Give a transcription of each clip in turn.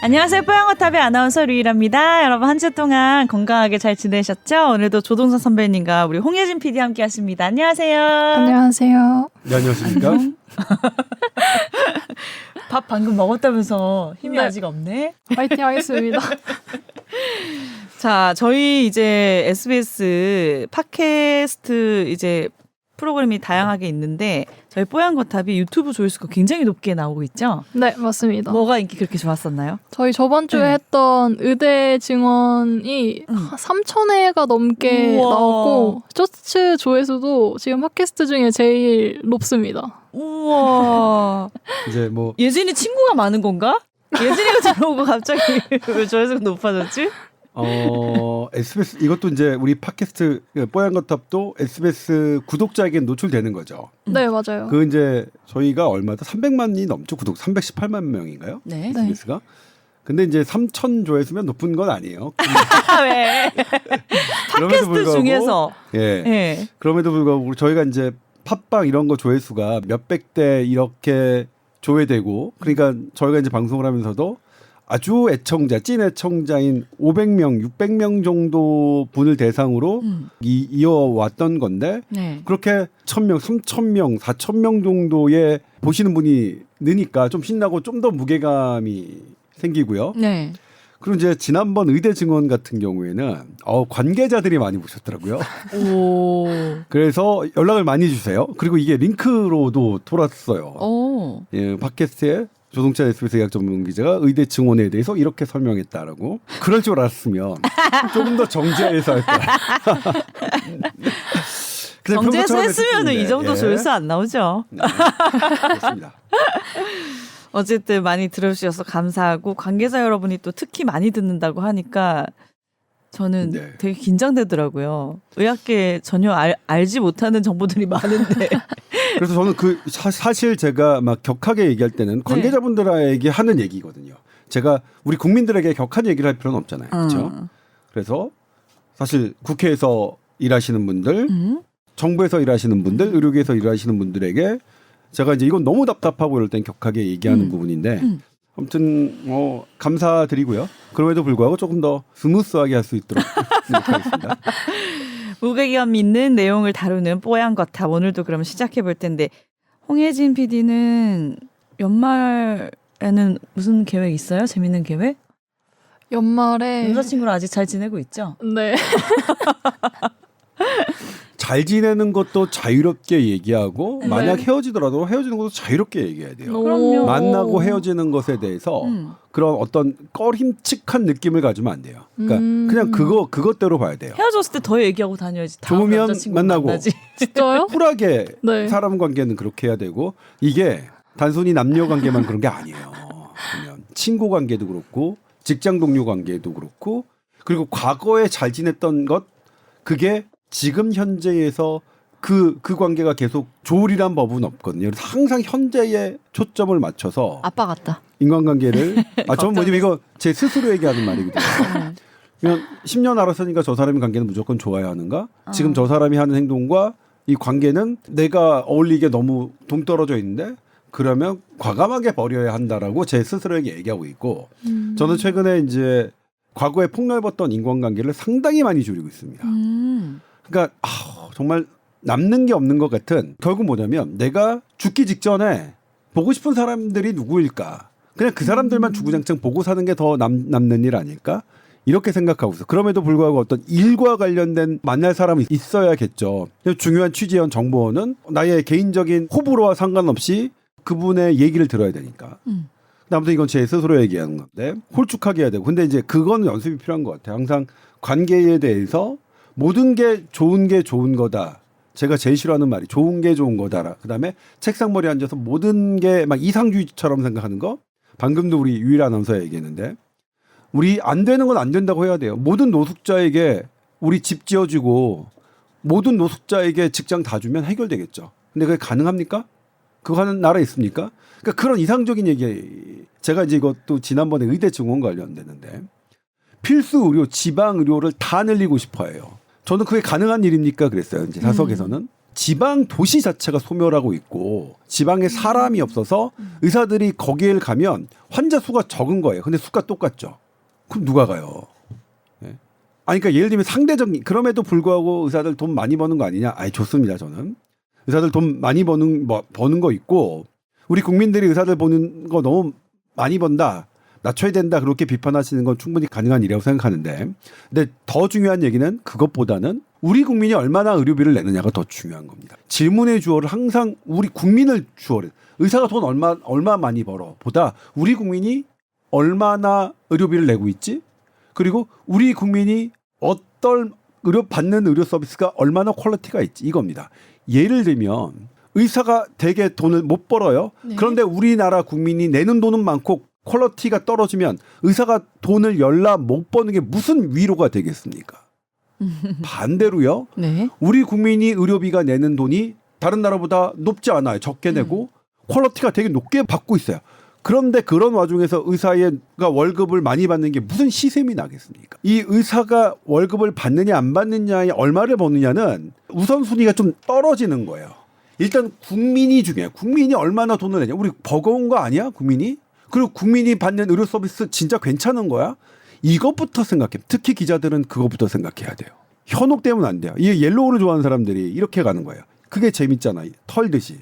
안녕하세요. 뽀양거탑의 아나운서 류일합니다. 여러분 한 주 동안 건강하게 잘 지내셨죠? 오늘도 조동서 선배님과 우리 홍예진 PD 함께 하십니다. 안녕하세요. 안녕하세요. 네, 안녕하십니까? 밥 방금 먹었다면서 힘이 네. 아직 없네. 화이팅 하겠습니다. 자, 저희 이제 SBS 팟캐스트 이제 프로그램이 다양하게 있는데 저희 뽀양거탑이 유튜브 조회수가 굉장히 높게 나오고 있죠? 네, 맞습니다. 뭐가 인기 그렇게 좋았었나요? 저희 저번 주에 네. 했던 의대 증언이 3,000회가 넘게 우와. 나왔고 쇼츠 조회수도 지금 팟캐스트 중에 제일 높습니다. 우와. 이제 뭐 예진이 친구가 많은 건가? 예진이가 들어오고 갑자기 왜 조회수가 높아졌지? SBS 이것도 이제 우리 팟캐스트 뽀얀거탑도 SBS 구독자에게 노출되는 거죠. 네, 맞아요. 그 이제 저희가 얼마다 300만이 넘죠. 구독 318만 명인가요? 네. SBS가. 근데 이제 3,000 조회수면 높은 건 아니에요. 왜? 그럼에도 팟캐스트 중에서. 예. 네. 그럼에도 불구하고 저희가 이제 팟빵 이런 거 조회수가 몇백 대 이렇게 조회되고 그러니까 저희가 이제 방송을 하면서도 아주 애청자, 찐 애청자인 500명, 600명 정도 분을 대상으로 이어왔던 건데 네. 그렇게 1,000명, 3,000명, 4,000명 정도의 보시는 분이 느니까 좀 신나고 좀 더 무게감이 생기고요. 네. 그리고 이제 지난번 의대 증언 같은 경우에는 관계자들이 많이 보셨더라고요. 오. 그래서 연락을 많이 주세요. 그리고 이게 링크로도 돌았어요. 오. 예, 팟캐스트에 조동찬 SBS 의학 전문 기자가 의대 증언에 대해서 이렇게 설명했다라고. 그럴 줄 알았으면 조금 더 정제해서 할 거야. 정제해서 했으면 이 정도 조회수 안 나오죠. 네, 그렇습니다. 어쨌든 많이 들어주셔서 감사하고 관계자 여러분이 또 특히 많이 듣는다고 하니까 저는 네. 되게 긴장되더라고요. 의학계 전혀 알지 못하는 정보들이 많은데. 그래서 저는 사실 제가 막 격하게 얘기할 때는 관계자분들에게 하는 얘기거든요. 제가 우리 국민들에게 격한 얘기를 할 필요는 없잖아요. 그렇죠? 그래서 사실 국회에서 일하시는 분들, 정부에서 일하시는 분들, 의료계에서 일하시는 분들에게 제가 이제 이건 너무 답답하고 이럴 땐 격하게 얘기하는 부분인데 아무튼 감사드리고요. 그럼에도 불구하고 조금 더 스무스하게 할 수 있도록 노력하겠습니다. 무게감 있는 내용을 다루는 뽀얀거탑 오늘도 그럼 시작해 볼 텐데 홍예진 PD는 연말에는 무슨 계획 있어요? 재밌는 계획? 연말에 여자친구랑 아직 잘 지내고 있죠? 네. 잘 지내는 것도 자유롭게 얘기하고 네. 만약 헤어지더라도 헤어지는 것도 자유롭게 얘기해야 돼요. 그럼요. 만나고 헤어지는 것에 대해서 그런 어떤 꺼림칙한 느낌을 가지면 안 돼요. 그러니까 그냥 그것대로 봐야 돼요. 헤어졌을 때 더 얘기하고 다녀야지. 다음 좋으면 여자친구 만나고. 만나지. 진짜요? 쿨하게 네. 사람 관계는 그렇게 해야 되고 이게 단순히 남녀 관계만 그런 게 아니에요. 보면 친구 관계도 그렇고 직장 동료 관계도 그렇고 그리고 과거에 잘 지냈던 것 그게 지금 현재에서 그 관계가 계속 좋으리란 법은 없거든요. 그래서 항상 현재에 초점을 맞춰서 아빠 같다. 인간관계를 저는 뭐냐면 이거 제 스스로 얘기하는 말이거든요. 그냥 10년 알았으니까 저 사람의 관계는 무조건 좋아야 하는가? 지금 저 사람이 하는 행동과 이 관계는 내가 어울리게 너무 동떨어져 있는데 그러면 과감하게 버려야 한다라고 제 스스로에게 얘기하고 있고 저는 최근에 이제 과거에 폭넓었던 인간관계를 상당히 많이 줄이고 있습니다. 그러니까 정말 남는 게 없는 것 같은 결국 뭐냐면 내가 죽기 직전에 보고 싶은 사람들이 누구일까? 그냥 그 사람들만 주구장창 보고 사는 게 더 남는 일 아닐까? 이렇게 생각하고 있어. 그럼에도 불구하고 어떤 일과 관련된 만날 사람이 있어야겠죠. 중요한 취재원, 정보원은 나의 개인적인 호불호와 상관없이 그분의 얘기를 들어야 되니까. 아무튼 이건 제 스스로 얘기하는 건데 홀쭉하게 해야 되고. 근데 이제 그거는 연습이 필요한 것 같아요. 항상 관계에 대해서 모든 게 좋은 거다. 제가 제일 싫어하는 말이 좋은 게 좋은 거다. 그다음에 책상머리에 앉아서 모든 게 막 이상주의처럼 생각하는 거. 방금도 우리 유일 아나운서 얘기했는데 우리 안 되는 건 안 된다고 해야 돼요. 모든 노숙자에게 우리 집 지어주고 모든 노숙자에게 직장 다 주면 해결되겠죠. 근데 그게 가능합니까? 그거 하는 나라 있습니까? 그러니까 그런 이상적인 얘기. 제가 이제 이것도 지난번에 의대 증원 관련됐는데 필수 의료, 지방 의료를 다 늘리고 싶어 해요. 저는 그게 가능한 일입니까? 그랬어요. 이제 사석에서는. 지방 도시 자체가 소멸하고 있고 지방에 사람이 없어서 의사들이 거기에 가면 환자 수가 적은 거예요. 근데 수가 똑같죠. 그럼 누가 가요? 예. 아니 그러니까 예를 들면 상대적인 그럼에도 불구하고 의사들 돈 많이 버는 거 아니냐? 아니 좋습니다. 저는 의사들 돈 많이 버는 거 있고 우리 국민들이 의사들 보는 거 너무 많이 번다. 낮춰야 된다. 그렇게 비판하시는 건 충분히 가능한 일이라고 생각하는데 근데 더 중요한 얘기는 그것보다는 우리 국민이 얼마나 의료비를 내느냐가 더 중요한 겁니다. 질문의 주어를 항상 우리 국민을 주어를 의사가 돈 얼마 많이 벌어 보다 우리 국민이 얼마나 의료비를 내고 있지? 그리고 우리 국민이 어떤 받는 의료 서비스가 얼마나 퀄리티가 있지? 이겁니다. 예를 들면 의사가 되게 돈을 못 벌어요. 네. 그런데 우리나라 국민이 내는 돈은 많고 퀄리티가 떨어지면 의사가 돈을 열라 못 버는 게 무슨 위로가 되겠습니까? 반대로요. 네. 우리 국민이 의료비가 내는 돈이 다른 나라보다 높지 않아요. 적게 내고 퀄리티가 되게 높게 받고 있어요. 그런데 그런 와중에서 의사가 월급을 많이 받는 게 무슨 시샘이 나겠습니까? 이 의사가 월급을 받느냐 안 받느냐에 얼마를 버느냐는 우선순위가 좀 떨어지는 거예요. 일단 국민이 중요해요. 국민이 얼마나 돈을 내냐. 우리 버거운 거 아니야? 국민이? 그리고 국민이 받는 의료 서비스 진짜 괜찮은 거야? 이것부터 생각해. 특히 기자들은 그것부터 생각해야 돼요. 현혹되면 안 돼요. 이 옐로우를 좋아하는 사람들이 이렇게 가는 거예요. 그게 재밌잖아요. 털듯이.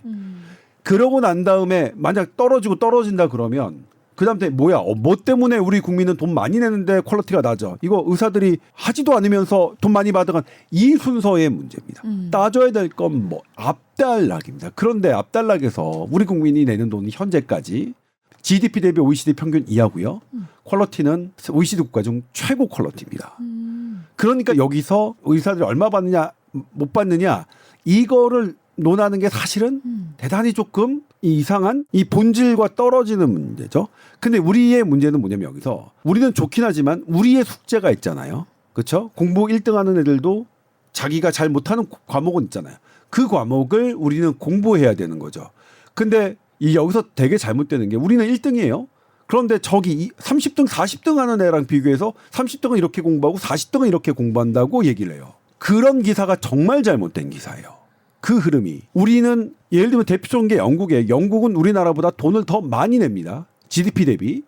그러고 난 다음에 만약 떨어진다 그러면 그 다음에 뭐야? 뭐 때문에 우리 국민은 돈 많이 내는데 퀄리티가 낮아? 이거 의사들이 하지도 않으면서 돈 많이 받아간 이 순서의 문제입니다. 따져야 될 건 뭐 앞달락입니다. 그런데 앞달락에서 우리 국민이 내는 돈이 현재까지 GDP 대비 OECD 평균 이하고요. 퀄리티는 OECD 국가 중 최고 퀄리티입니다. 그러니까 여기서 의사들이 얼마 받느냐 못 받느냐 이거를 논하는 게 사실은 대단히 조금 이상한 이 본질과 떨어지는 문제죠. 근데 우리의 문제는 뭐냐면 여기서 우리는 좋긴 하지만 우리의 숙제가 있잖아요. 그렇죠? 공부 1등 하는 애들도 자기가 잘 못하는 과목은 있잖아요. 그 과목을 우리는 공부해야 되는 거죠. 근데 이 여기서 되게 잘못되는 게 우리는 1등이에요. 그런데 저기 30등, 40등 하는 애랑 비교해서 30등은 이렇게 공부하고 40등은 이렇게 공부한다고 얘기를 해요. 그런 기사가 정말 잘못된 기사예요. 그 흐름이. 우리는 예를 들면 대표적인 게 영국이에요. 영국은 우리나라보다 돈을 더 많이 냅니다. GDP 대비.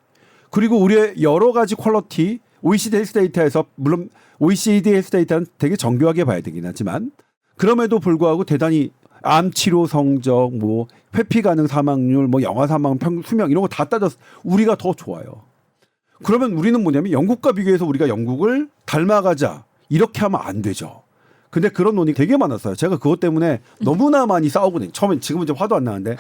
그리고 우리의 여러 가지 퀄리티 OECD 헬스 데이터에서 물론 OECD 헬스 데이터는 되게 정교하게 봐야 되긴 하지만 그럼에도 불구하고 대단히 암 치료 성적, 뭐 회피 가능 사망률, 뭐 영아 사망 수명 이런 거 다 따져서 우리가 더 좋아요. 그러면 우리는 뭐냐면 영국과 비교해서 우리가 영국을 닮아가자 이렇게 하면 안 되죠. 근데 그런 논의 되게 많았어요. 제가 그것 때문에 너무나 많이 싸우거든요. 처음엔 지금은 이제 화도 안 나는데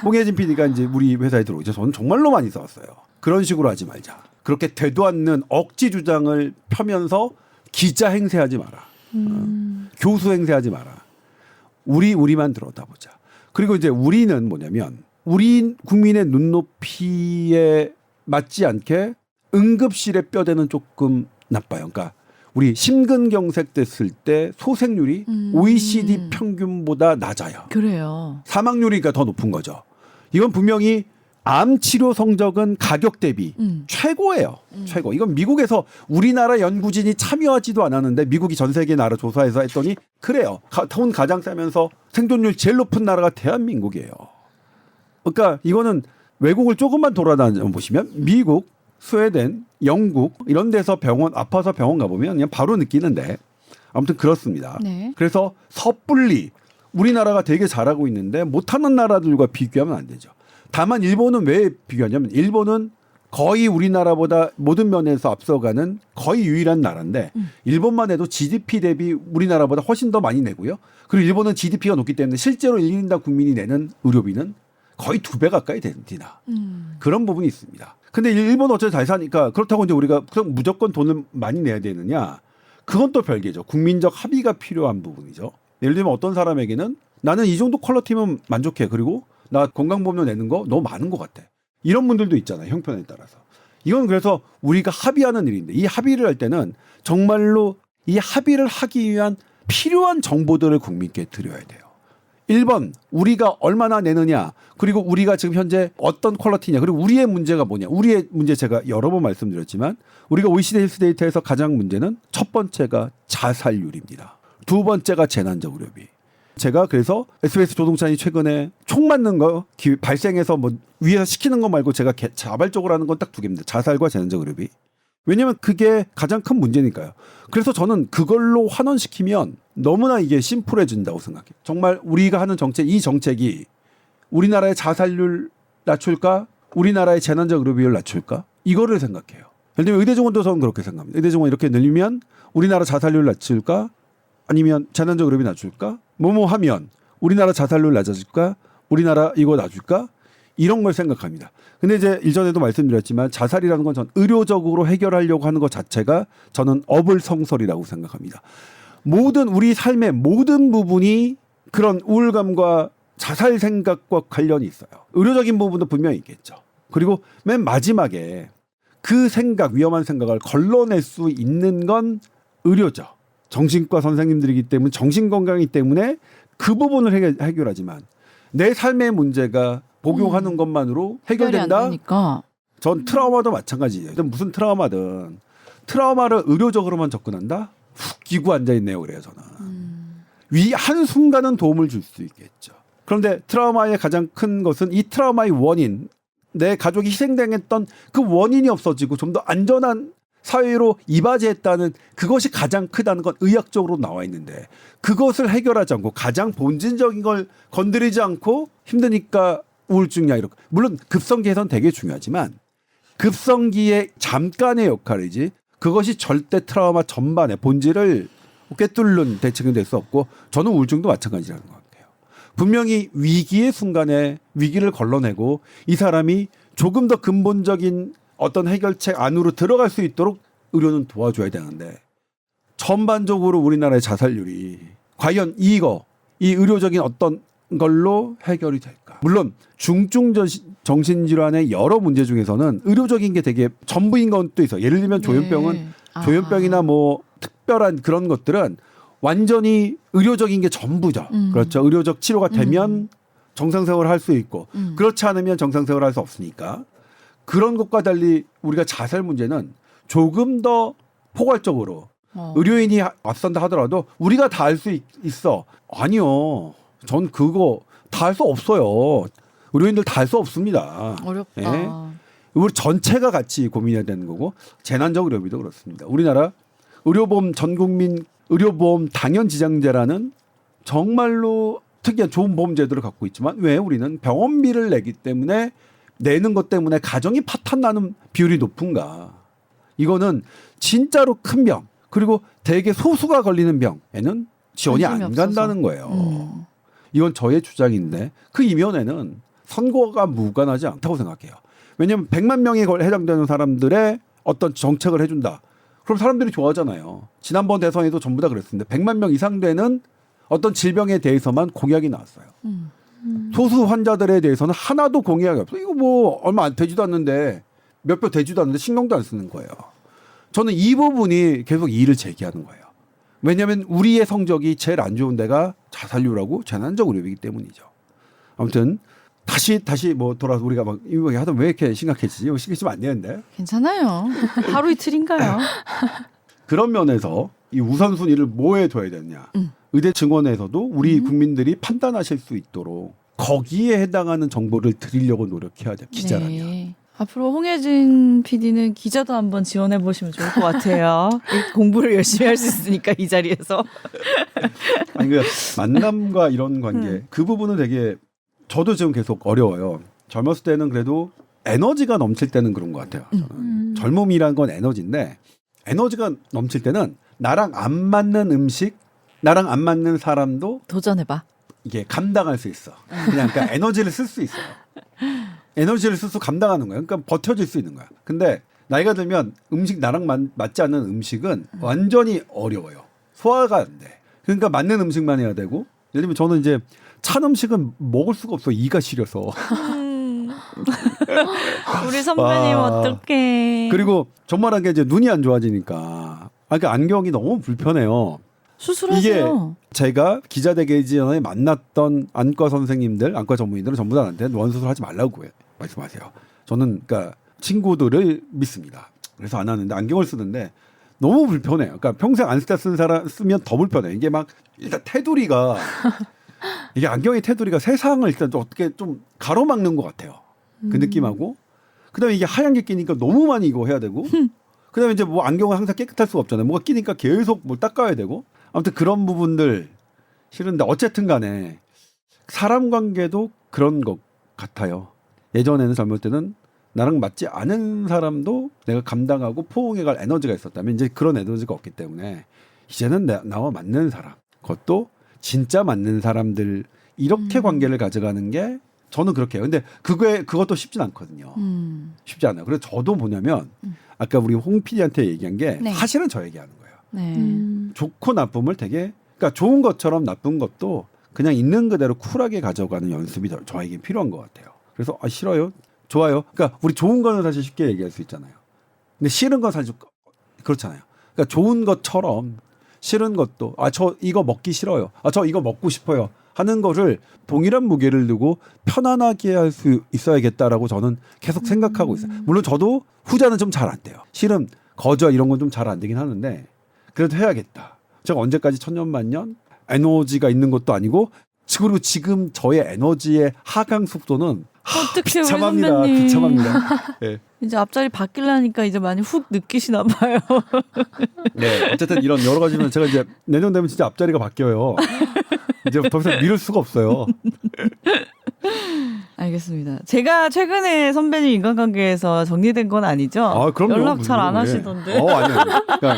홍혜진 PD가 이제 우리 회사에 들어오죠. 저는 정말로 많이 싸웠어요. 그런 식으로 하지 말자. 그렇게 되도 않는 억지 주장을 펴면서 기자 행세하지 마라. 교수 행세하지 마라. 우리만 들여다보자. 그리고 이제 우리는 뭐냐면 우리 국민의 눈높이에 맞지 않게 응급실의 뼈대는 조금 나빠요. 그러니까 우리 심근경색 됐을 때 소생률이 OECD 평균보다 낮아요. 그래요. 사망률이 더 높은 거죠. 이건 분명히 암 치료 성적은 가격 대비 최고예요. 최고. 이건 미국에서 우리나라 연구진이 참여하지도 않았는데 미국이 전 세계 나라 조사해서 했더니 그래요. 돈 가장 싸면서 생존율 제일 높은 나라가 대한민국이에요. 그러니까 이거는 외국을 조금만 돌아다녀 보시면 미국, 스웨덴, 영국 이런 데서 아파서 병원 가보면 그냥 바로 느끼는데 아무튼 그렇습니다. 네. 그래서 섣불리 우리나라가 되게 잘하고 있는데 못하는 나라들과 비교하면 안 되죠. 다만 일본은 왜 비교하냐면 일본은 거의 우리나라보다 모든 면에서 앞서가는 거의 유일한 나라인데 일본만 해도 GDP 대비 우리나라보다 훨씬 더 많이 내고요. 그리고 일본은 GDP가 높기 때문에 실제로 1인당 국민이 내는 의료비는 거의 2배 가까이 됩니다. 그런 부분이 있습니다. 근데 일본은 어차피 잘 사니까 그렇다고 이제 우리가 무조건 돈을 많이 내야 되느냐? 그건 또 별개죠. 국민적 합의가 필요한 부분이죠. 예를 들면 어떤 사람에게는 나는 이 정도 퀄리티면 만족해. 그리고 나 건강보험료 내는 거 너무 많은 것 같아. 이런 분들도 있잖아요. 형편에 따라서. 이건 그래서 우리가 합의하는 일인데 이 합의를 할 때는 정말로 이 합의를 하기 위한 필요한 정보들을 국민께 드려야 돼요. 1번 우리가 얼마나 내느냐 그리고 우리가 지금 현재 어떤 퀄리티냐 그리고 우리의 문제가 뭐냐. 우리의 문제 제가 여러 번 말씀드렸지만 우리가 OECD 헬스 데이터에서 가장 문제는 첫 번째가 자살률입니다. 두 번째가 재난적 의료비. 자체가 그래서 SBS 조동찬이 최근에 총 맞는 거 발생해서 뭐 위에서 시키는 거 말고 제가 자발적으로 하는 건 딱 2개입니다. 자살과 재난적 의료비. 왜냐하면 그게 가장 큰 문제니까요. 그래서 저는 그걸로 환원시키면 너무나 이게 심플해진다고 생각해요. 정말 우리가 하는 정책, 이 정책이 우리나라의 자살률 낮출까? 우리나라의 재난적 의료비를 낮출까? 이거를 생각해요. 예를 들면 의대증원도 저는 그렇게 생각합니다. 의대증원 이렇게 늘리면 우리나라 자살률 낮출까? 아니면 재난적 의료비 낮출까? 뭐뭐 하면 우리나라 자살률 낮아질까? 우리나라 이거 낮출까? 이런 걸 생각합니다. 근데 이제 일전에도 말씀드렸지만 자살이라는 건 전 의료적으로 해결하려고 하는 것 자체가 저는 어불성설이라고 생각합니다. 모든 우리 삶의 모든 부분이 그런 우울감과 자살 생각과 관련이 있어요. 의료적인 부분도 분명히 있겠죠. 그리고 맨 마지막에 그 생각, 위험한 생각을 걸러낼 수 있는 건 의료죠. 정신과 선생님들이기 때문에 정신건강이기 때문에 그 부분을 해결하지만 내 삶의 문제가 복용하는 것만으로 해결된다? 전 트라우마도 마찬가지예요. 무슨 트라우마든 트라우마를 의료적으로만 접근한다? 훅 끼고 앉아있네요. 그래요 저는. 한순간은 도움을 줄 수 있겠죠. 그런데 트라우마의 가장 큰 것은 이 트라우마의 원인, 내 가족이 희생당했던 그 원인이 없어지고 좀 더 안전한 사회로 이바지했다는 그것이 가장 크다는 건 의학적으로 나와 있는데 그것을 해결하지 않고 가장 본질적인 걸 건드리지 않고 힘드니까 우울증이야 이렇게. 물론 급성기에선 되게 중요하지만 급성기의 잠깐의 역할이지 그것이 절대 트라우마 전반의 본질을 꿰뚫는 대책이 될 수 없고 저는 우울증도 마찬가지라는 것 같아요. 분명히 위기의 순간에 위기를 걸러내고 이 사람이 조금 더 근본적인 어떤 해결책 안으로 들어갈 수 있도록 의료는 도와줘야 되는데 전반적으로 우리나라의 자살률이 과연 이 의료적인 어떤 걸로 해결이 될까? 물론 중증 정신질환의 여러 문제 중에서는 의료적인 게 되게 전부인 것도 있어요. 예를 들면 조현병은 조현병이나 뭐 특별한 그런 것들은 완전히 의료적인 게 전부죠. 그렇죠. 의료적 치료가 되면 정상생활을 할 수 있고 그렇지 않으면 정상생활을 할 수 없으니까 그런 것과 달리 우리가 자살 문제는 조금 더 포괄적으로 의료인이 앞선다 하더라도 우리가 다 할 수 있어. 아니요. 전 그거 다 할 수 없어요. 의료인들 다 할 수 없습니다. 어렵다. 예? 우리 전체가 같이 고민해야 되는 거고 재난적 의료비도 그렇습니다. 우리나라 의료보험 전국민 의료보험 당연지장제라는 정말로 특이한 좋은 보험제도를 갖고 있지만 왜 우리는 병원비를 내기 때문에 내는 것 때문에 가정이 파탄나는 비율이 높은가. 이거는 진짜로 큰 병 그리고 대개 소수가 걸리는 병에는 지원이 안 간다는 거예요. 이건 저의 주장인데 그 이면에는 선거가 무관하지 않다고 생각해요. 왜냐하면 100만 명에 해당되는 사람들의 어떤 정책을 해준다. 그럼 사람들이 좋아하잖아요. 지난번 대선에도 전부 다 그랬습니다. 100만 명 이상 되는 어떤 질병에 대해서만 공약이 나왔어요. 소수 환자들에 대해서는 하나도 공약이 없어요. 이거 뭐 얼마 되지도 않는데 몇 표 되지도 않는데 신경도 안 쓰는 거예요. 저는 이 부분이 계속 이의를 제기하는 거예요. 왜냐하면 우리의 성적이 제일 안 좋은 데가 자살률하고 재난적 의료비이기 때문이죠. 아무튼 다시 뭐 돌아서 우리가 막 이거 하다 왜 이렇게 심각해지지? 이거 심각해지면 안 되는데. 괜찮아요. 하루 이틀인가요? 그런 면에서 이 우선순위를 뭐에 둬야 되느냐. 의대 증원에서도 우리 국민들이 판단하실 수 있도록 거기에 해당하는 정보를 드리려고 노력해야 돼요. 기자라면. 네. 앞으로 홍혜진 PD는 기자도 한번 지원해 보시면 좋을 것 같아요. 공부를 열심히 할 수 있으니까 이 자리에서. 아니 그 만남과 이런 관계 그 부분은 되게 저도 지금 계속 어려워요. 젊었을 때는 그래도 에너지가 넘칠 때는 그런 것 같아요. 저는. 젊음이란 건 에너지인데 에너지가 넘칠 때는 나랑 안 맞는 음식, 나랑 안 맞는 사람도 도전해봐. 이게 감당할 수 있어. 그냥 그러니까 에너지를 쓸 수 있어요. 에너지를 쓸 수 감당하는 거야. 그러니까 버텨줄 수 있는 거야. 근데 나이가 들면 음식 나랑 맞지 않는 음식은 완전히 어려워요. 소화가 안 돼. 그러니까 맞는 음식만 해야 되고 예를 들면 저는 이제 찬 음식은 먹을 수가 없어. 이가 시려서. 우리 선배님 어떡해. 그리고 정말한 게 이제 눈이 안 좋아지니까 그러니까 안경이 너무 불편해요. 수술하세요. 이게 제가 기자 되기 전에 만났던 안과 선생님들, 안과 전문의들은 전부 다 나한테 원수술 하지 말라고 말씀하세요. 저는 그러니까 친구들을 믿습니다. 그래서 안 하는데 안경을 쓰는데 너무 불편해요. 그러니까 평생 안스타 쓴 사람 쓰면 더 불편해. 이게 막 일단 테두리가 이게 안경의 테두리가 세상을 일단 좀 어떻게 좀 가로막는 것 같아요. 그 느낌하고 그다음에 이게 하얀 게 끼니까 너무 많이 이거 해야 되고 그다음에 이제 뭐 안경은 항상 깨끗할 수가 없잖아요. 뭐가 끼니까 계속 뭘 닦아야 되고 아무튼 그런 부분들 싫은데 어쨌든 간에 사람 관계도 그런 것 같아요. 예전에는 젊을 때는 나랑 맞지 않은 사람도 내가 감당하고 포옹해갈 에너지가 있었다면 이제 그런 에너지가 없기 때문에 이제는 나와 맞는 사람 그것도 진짜 맞는 사람들 이렇게 관계를 가져가는 게 저는 그렇게 해요. 근데 그것도 쉽진 않거든요. 쉽지 않아요. 그래서 저도 뭐냐면 아까 우리 홍 PD한테 얘기한 게 네. 사실은 저 얘기하는 거예요. 네. 좋고 나쁨을 되게 그러니까 좋은 것처럼 나쁜 것도 그냥 있는 그대로 쿨하게 가져가는 연습이 저에게 필요한 것 같아요. 그래서 싫어요, 좋아요. 그러니까 우리 좋은 거는 사실 쉽게 얘기할 수 있잖아요. 근데 싫은 건 사실 그렇잖아요. 그러니까 좋은 것처럼 싫은 것도 저 이거 먹기 싫어요. 저 이거 먹고 싶어요. 하는 거를 동일한 무게를 두고 편안하게 할 수 있어야겠다라고 저는 계속 생각하고 있어요. 물론 저도 후자는 좀 잘 안 돼요. 싫음, 거절 이런 건 좀 잘 안 되긴 하는데 그래도 해야겠다. 제가 언제까지 천년만년 에너지가 있는 것도 아니고 그리고 지금 저의 에너지의 하강 속도는 어떻게 우리 비참합니다. 선배님 비참합니다. 네. 이제 앞자리 바뀌려니까 이제 많이 훅 느끼시나 봐요. 네, 어쨌든 이런 여러 가지면 제가 이제 내년 되면 진짜 앞자리가 바뀌어요. 이제 더 이상 미룰 수가 없어요. 알겠습니다. 제가 최근에 선배님 인간관계에서 정리된 건 아니죠? 그럼요. 연락 잘 안 예. 하시던데. 아니요. 그러니까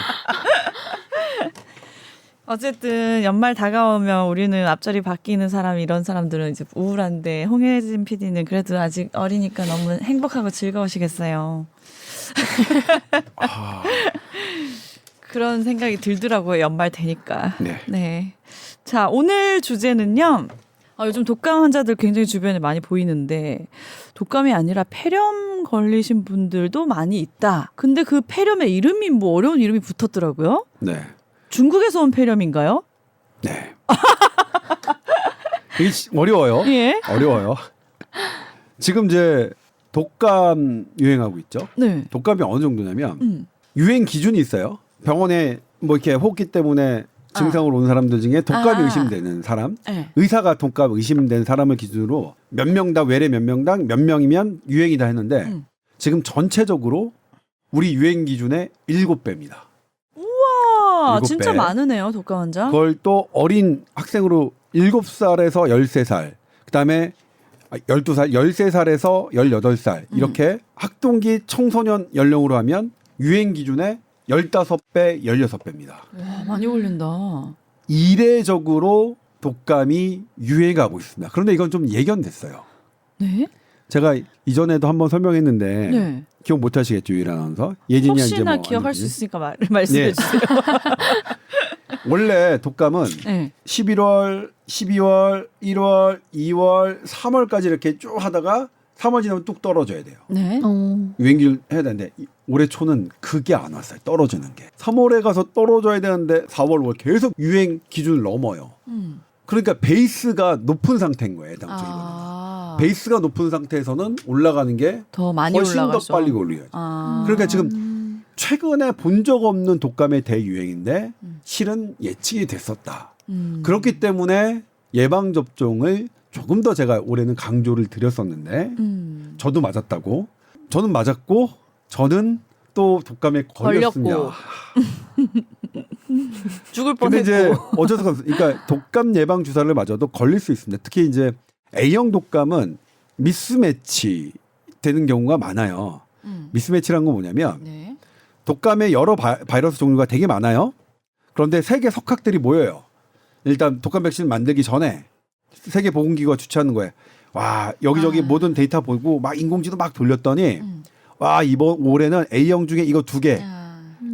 어쨌든 연말 다가오면 우리는 앞자리 바뀌는 사람 이런 사람들은 이제 우울한데 홍혜진 PD는 그래도 아직 어리니까 너무 행복하고 즐거우시겠어요. 그런 생각이 들더라고요. 연말 되니까. 네. 네. 자, 오늘 주제는요. 요즘 독감 환자들 굉장히 주변에 많이 보이는데 독감이 아니라 폐렴 걸리신 분들도 많이 있다. 근데 그 폐렴의 이름이 뭐 어려운 이름이 붙었더라고요. 네. 중국에서 온 폐렴인가요? 네. 이게 어려워요. 예. 어려워요. 지금 이제 독감 유행하고 있죠. 네. 독감이 어느 정도냐면 유행 기준이 있어요. 병원에 뭐 이렇게 호흡기 때문에 증상으로 온 사람들 중에 독감이 의심되는 사람, 네. 의사가 독감 의심된 사람을 기준으로 몇 명당 외래 몇 명당 몇 명이면 유행이다 했는데 지금 전체적으로 우리 유행 기준의 7배입니다. 우와, 7배. 진짜 많으네요, 독감 환자. 그걸 또 어린 학생으로 7살에서 13살, 그다음에 12살, 13살에서 18살 이렇게 학동기 청소년 연령으로 하면 유행 기준의 15배, 16배입니다. 와, 많이 걸린다. 이례적으로 독감이 유행하고 있습니다. 그런데 이건 좀 예견됐어요. 네? 제가 이전에도 한번 설명했는데 네. 기억 못 하시겠죠, 유일 아나운서? 예진이 이제 혹시나 뭐 기억할 수 아니지. 있으니까 말씀해 네. 주세요. 원래 독감은 네. 11월, 12월, 1월, 2월, 3월까지 이렇게 쭉 하다가 3월 지나면 뚝 떨어져야 돼요. 네. 유행기를 해야 되는데 올해 초는 그게 안 왔어요. 떨어지는 게. 3월에 가서 떨어져야 되는데 4월, 5월 계속 유행 기준을 넘어요. 그러니까 베이스가 높은 상태인 거예요. 당초 이거는. 베이스가 높은 상태에서는 올라가는 게 더 많이 훨씬 더 올라가죠. 빨리 올려야죠. 그러니까 지금 최근에 본 적 없는 독감의 대유행인데 실은 예측이 됐었다. 그렇기 때문에 예방접종을 조금 더 제가 올해는 강조를 드렸었는데 저도 맞았다고. 저는 맞았고 저는 또 독감에 걸렸습니다. 걸렸고. 죽을 근데 이제 뻔했고. 어쩔 수가 없어요. 그러니까 독감 예방 주사를 맞아도 걸릴 수 있습니다. 특히 이제 A형 독감은 미스매치 되는 경우가 많아요. 미스매치라는 건 뭐냐면 네. 독감의 여러 바이러스 종류가 되게 많아요. 그런데 세계 석학들이 모여요. 일단 독감 백신 만들기 전에 세계 보건기구가 주최하는 거예요. 와, 여기저기 모든 데이터 보고 막 인공지도 막 돌렸더니 와, 이번 올해는 A형 중에 이거 2개.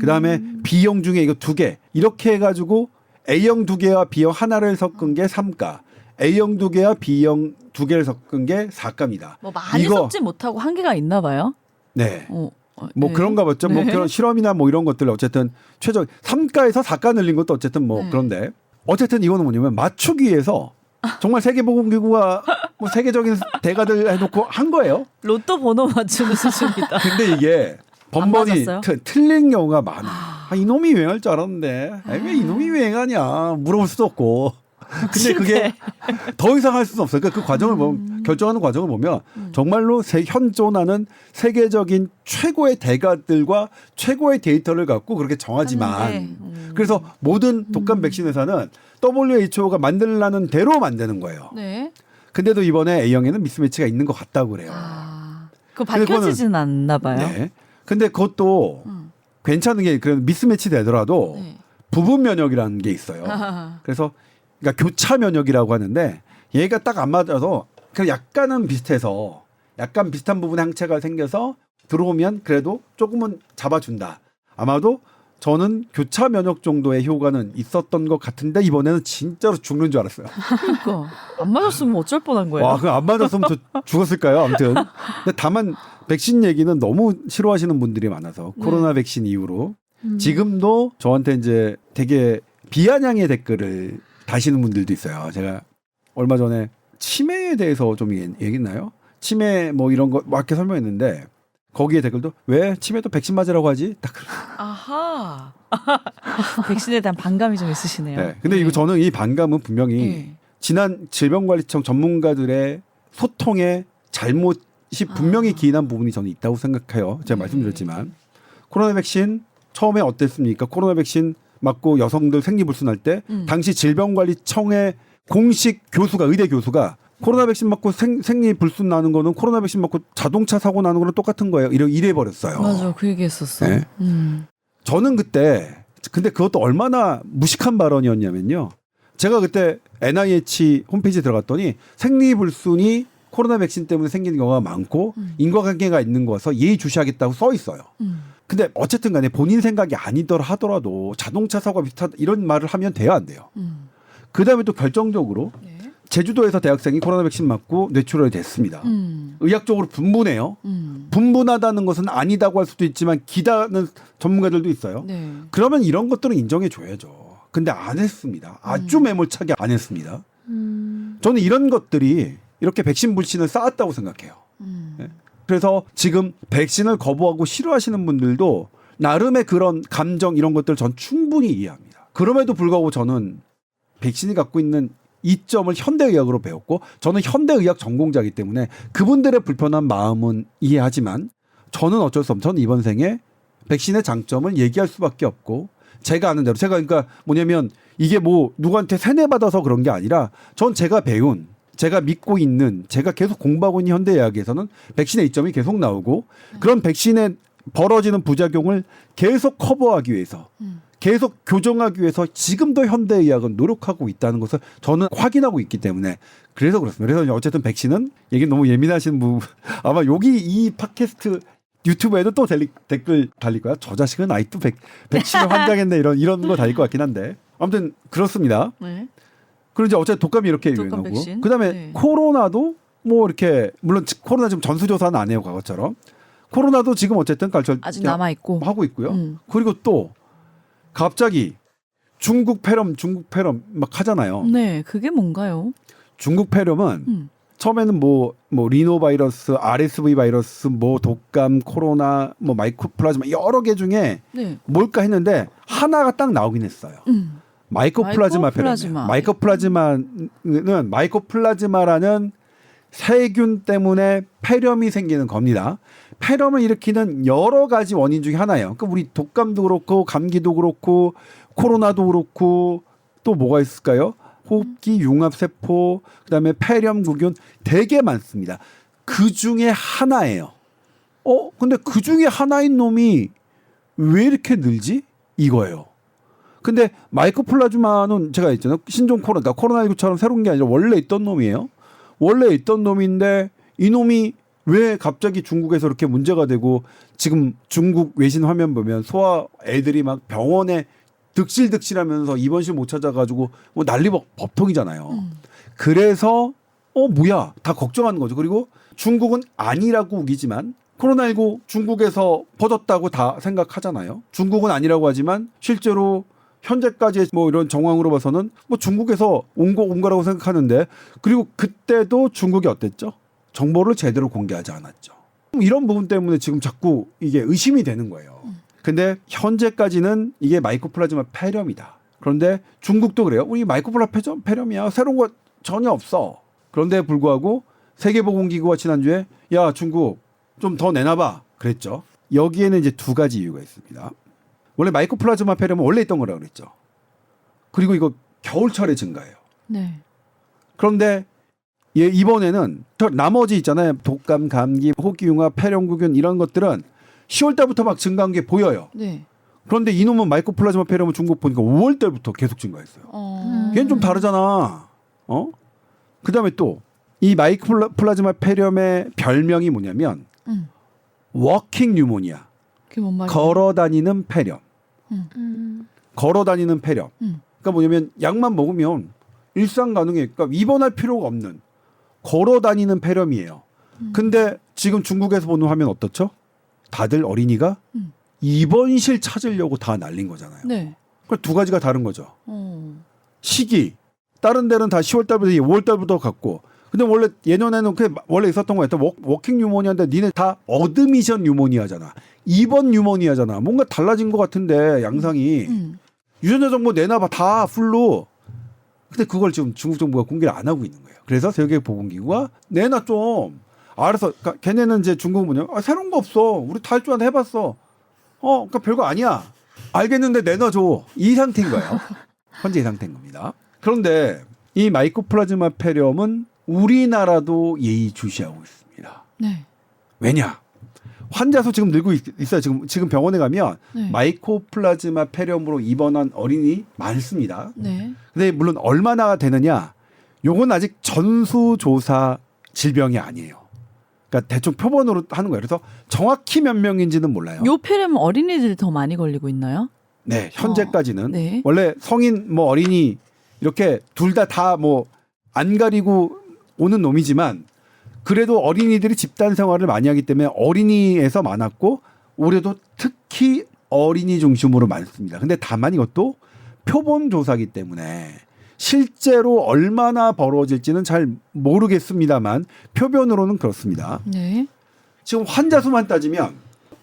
그다음에 B형 중에 이거 2개. 이렇게 해 가지고 A형 2개와 B형 하나를 섞은 게 3가. A형 2개와 B형 2개를 섞은 게 4가입니다. 뭐 많이 이거- 섞지 못하고 한계가 있나 봐요. 네. 뭐 뭐 그런가 봤죠. 뭐 그런 실험이나 뭐 이런 것들 어쨌든 최저 3가에서 4가 늘린 것도 어쨌든 뭐 그런데 어쨌든 이거는 뭐냐면 맞추기 위해서 정말 세계보건기구가 뭐 세계적인 대가들 해놓고 한 거예요. 로또 번호 맞추는 수준이다. 근데 이게 번번이 맞았어요? 틀린 경우가 많아. 이놈이 유행할 줄 알았는데 왜 이놈이 유행하냐 물어볼 수도 없고 근데 그게 더 이상 할 수는 없어요. 그러니까 그 과정을 보면 결정하는 과정을 보면 정말로 현존하는 세계적인 최고의 대가들과 최고의 데이터를 갖고 그렇게 정하지만 하는데, 그래서 모든 독감 백신 회사는 WHO가 만들라는 대로 만드는 거예요. 네. 근데도 이번에 A형에는 미스매치가 있는 것 같다고 그래요. 그 근데 밝혀지진 않나 봐요. 네. 근데 그것도 괜찮은 게 그런 미스매치 되더라도 네. 부분 면역이라는 게 있어요. 그래서 그러니까 교차 면역이라고 하는데 얘가 딱 안 맞아서 그냥 약간은 비슷해서 약간 비슷한 부분에 항체가 생겨서 들어오면 그래도 조금은 잡아준다. 아마도 저는 교차 면역 정도의 효과는 있었던 것 같은데 이번에는 진짜로 죽는 줄 알았어요. 그러니까 안 맞았으면 어쩔 뻔한 거예요. 와, 그럼 안 맞았으면 저 죽었을까요? 아무튼. 근데 다만 백신 얘기는 너무 싫어하시는 분들이 많아서 코로나 백신 이후로 지금도 저한테 이제 되게 비아냥의 댓글을 다시는 분들도 있어요. 제가 얼마 전에 치매에 대해서 좀 얘기했나요? 치매 뭐 이런 거 막 이렇게 설명했는데 거기에 댓글도 왜 치매도 백신 맞으라고 하지? 딱. 아하. 백신에 대한 반감이 좀 있으시네요. 네. 근데 이거 저는 이 반감은 분명히 네. 지난 질병관리청 전문가들의 소통에 잘못이 분명히 기인한 부분이 저는 있다고 생각해요. 제가 말씀드렸지만 코로나 백신 처음에 어땠습니까? 코로나 백신 맞고 여성들 생리불순할 때 당시 질병관리청의 공식 교수가 의대 교수가 코로나 백신 맞고 생리불순 나는 거는 코로나 백신 맞고 자동차 사고 나는 거랑 똑같은 거예요. 이래 버렸어요. 맞아, 그 얘기했었어. 네. 저는 그때 근데 그것도 얼마나 무식한 발언이었냐면요. 제가 그때 NIH 홈페이지에 들어갔더니 생리불순이 코로나 백신 때문에 생기는 경우가 많고 인과관계가 있는 거라서 예의주시하겠다고 써 있어요. 근데 어쨌든 간에 본인 생각이 아니더라 하더라도 자동차 사고가 비슷하다 이런 말을 하면 돼야 안 돼요. 그다음에 또 결정적으로 네. 제주도에서 대학생이 코로나 백신 맞고 뇌출혈이 됐습니다. 의학적으로 분분해요. 분분하다는 것은 아니다고 할 수도 있지만 기다는 전문가들도 있어요. 네. 그러면 이런 것들은 인정해 줘야죠. 근데 안 했습니다. 아주 매몰차게 안 했습니다. 저는 이런 것들이 이렇게 백신 불신을 쌓았다고 생각해요. 네. 그래서 지금 백신을 거부하고 싫어하시는 분들도 나름의 그런 감정 이런 것들 전 충분히 이해합니다. 그럼에도 불구하고 저는 백신이 갖고 있는 이점을 현대의학으로 배웠고 저는 현대의학 전공자이기 때문에 그분들의 불편한 마음은 이해하지만 저는 어쩔 수 없어요. 저는 이번 생에 백신의 장점을 얘기할 수밖에 없고 제가 아는 대로 제가 그러니까 뭐냐면 이게 뭐 누구한테 세뇌받아서 그런 게 아니라 전 제가 배운 제가 믿고 있는 제가 계속 공부하고 있는 현대의학에서는 백신의 이점이 계속 나오고 그런 백신에 벌어지는 부작용을 계속 커버하기 위해서 계속 교정하기 위해서 지금도 현대의학은 노력하고 있다는 것을 저는 확인하고 있기 때문에 그래서 그렇습니다. 그래서 어쨌든 백신은 얘기 너무 예민하신 분 아마 여기 이 팟캐스트 유튜브에도 또 댓글 달릴 거야. 저 자식은 아직도 백신을 환장했네 이런 거 달릴 것 같긴 한데 아무튼 그렇습니다. 네. 그리고 이제 어쨌든 독감이 이렇게 독감 유행하고 백신? 그다음에 네. 코로나도 뭐 이렇게 물론 코로나 지금 전수조사는 안 해요 과거처럼 코로나도 지금 어쨌든 아직 남아 있고 하고 있고요. 그리고 또 갑자기 중국 폐렴 막 하잖아요. 네, 그게 뭔가요? 중국 폐렴은 처음에는 뭐 리노바이러스, RSV 바이러스, 뭐 독감, 코로나, 뭐 마이코플라즈마 여러 개 중에 네. 뭘까 했는데 하나가 딱 나오긴 했어요. 마이코플라즈마 폐렴. 마이코플라즈마라는 세균 때문에 폐렴이 생기는 겁니다. 폐렴을 일으키는 여러 가지 원인 중에 하나예요. 그러니까 우리 독감도 그렇고 감기도 그렇고 코로나도 그렇고 또 뭐가 있을까요? 호흡기, 융합세포, 그다음에 폐렴구균 되게 많습니다. 그 중에 하나예요. 근데 그 중에 하나인 놈이 왜 이렇게 늘지? 이거예요. 근데 마이코플라즈마는 제가 했잖아요. 신종 그러니까 코로나19처럼 새로운 게 아니라 원래 있던 놈이에요. 원래 있던 놈인데 이 놈이 왜 갑자기 중국에서 이렇게 문제가 되고 지금 중국 외신 화면 보면 소아 애들이 막 병원에 득실득실하면서 입원실 못 찾아가지고 뭐 난리 법통이잖아요. 그래서 뭐야 다 걱정하는 거죠. 그리고 중국은 아니라고 우기지만 코로나19 중국에서 퍼졌다고 다 생각하잖아요. 중국은 아니라고 하지만 실제로 현재까지 뭐 이런 정황으로 봐서는 뭐 중국에서 온 거라고 생각하는데 그리고 그때도 중국이 어땠죠? 정보를 제대로 공개하지 않았죠. 이런 부분 때문에 지금 자꾸 이게 의심이 되는 거예요. 근데 현재까지는 이게 마이코플라즈마 폐렴이다. 그런데 중국도 그래요. 우리 마이코플라즈마 폐렴이야. 새로운 거 전혀 없어. 그런데 불구하고 세계보건기구가 지난주에 야 중국 좀 더 내놔봐 그랬죠. 여기에는 이제 두 가지 이유가 있습니다. 원래 마이코플라즈마 폐렴은 원래 있던 거라고 그랬죠. 그리고 이거 겨울철에 증가해요. 네. 그런데 이번에는 나머지 있잖아요. 독감, 감기, 호기융합, 폐렴구균 이런 것들은 10월 달부터 막 증가한 게 보여요. 네. 그런데 이놈은 마이코플라즈마 폐렴은 중국 보니까 5월 달부터 계속 증가했어요. 얘는 좀 다르잖아. 그다음에 또 이 마이코플라즈마 폐렴의 별명이 뭐냐면 워킹 뉴모니아. 그게 뭔 말이에요? 걸어 다니는 폐렴. 걸어 다니는 폐렴. 그러니까 뭐냐면 약만 먹으면 일상 가능해. 그러니까 입원할 필요가 없는 걸어 다니는 폐렴이에요. 근데 지금 중국에서 보는 화면 어떻죠? 다들 어린이가 입원실 찾으려고 다 날린 거잖아요. 네. 그 두 가지가 다른 거죠. 시기. 다른 데는 다 10월 달부터 5월 달부터 갔고. 근데 원래 예년에는 그게 원래 있었던 거였다. 워킹 뉴모니아인데 니네 다 어드미션 뉴모니아잖아. 입원 뉴모니아잖아. 뭔가 달라진 것 같은데 양상이. 유전자 정보 내놔봐. 다 풀로. 근데 그걸 지금 중국 정부가 공개를 안 하고 있는 거예요. 그래서 세계보건기구가 내놔 좀. 알아서. 그러니까 걔네는 이제 중국 뭐냐. 새로운 거 없어. 우리 다 할 줄 아는 해봤어. 그러니까 별거 아니야. 알겠는데 내놔줘. 이 상태인 거예요. 현재 이 상태인 겁니다. 그런데 이 마이코플라즈마 폐렴은 우리나라도 예의주시하고 있습니다. 네. 왜냐? 환자 수 지금 늘고 있어요. 지금 병원에 가면 네. 마이코플라즈마 폐렴으로 입원한 어린이 많습니다. 네. 근데 물론 얼마나 되느냐? 요건 아직 전수조사 질병이 아니에요. 그러니까 대충 표본으로 하는 거예요. 그래서 정확히 몇 명인지는 몰라요. 요 폐렴은 어린이들이 더 많이 걸리고 있나요? 네, 현재까지는 네. 원래 성인 뭐 어린이 이렇게 둘 다 뭐 안 가리고 오는 놈이지만 그래도 어린이들이 집단 생활을 많이 하기 때문에 어린이에서 많았고 올해도 특히 어린이 중심으로 많습니다. 근데 다만 이것도 표본 조사기 때문에 실제로 얼마나 벌어질지는 잘 모르겠습니다만 표변으로는 그렇습니다. 네. 지금 환자 수만 따지면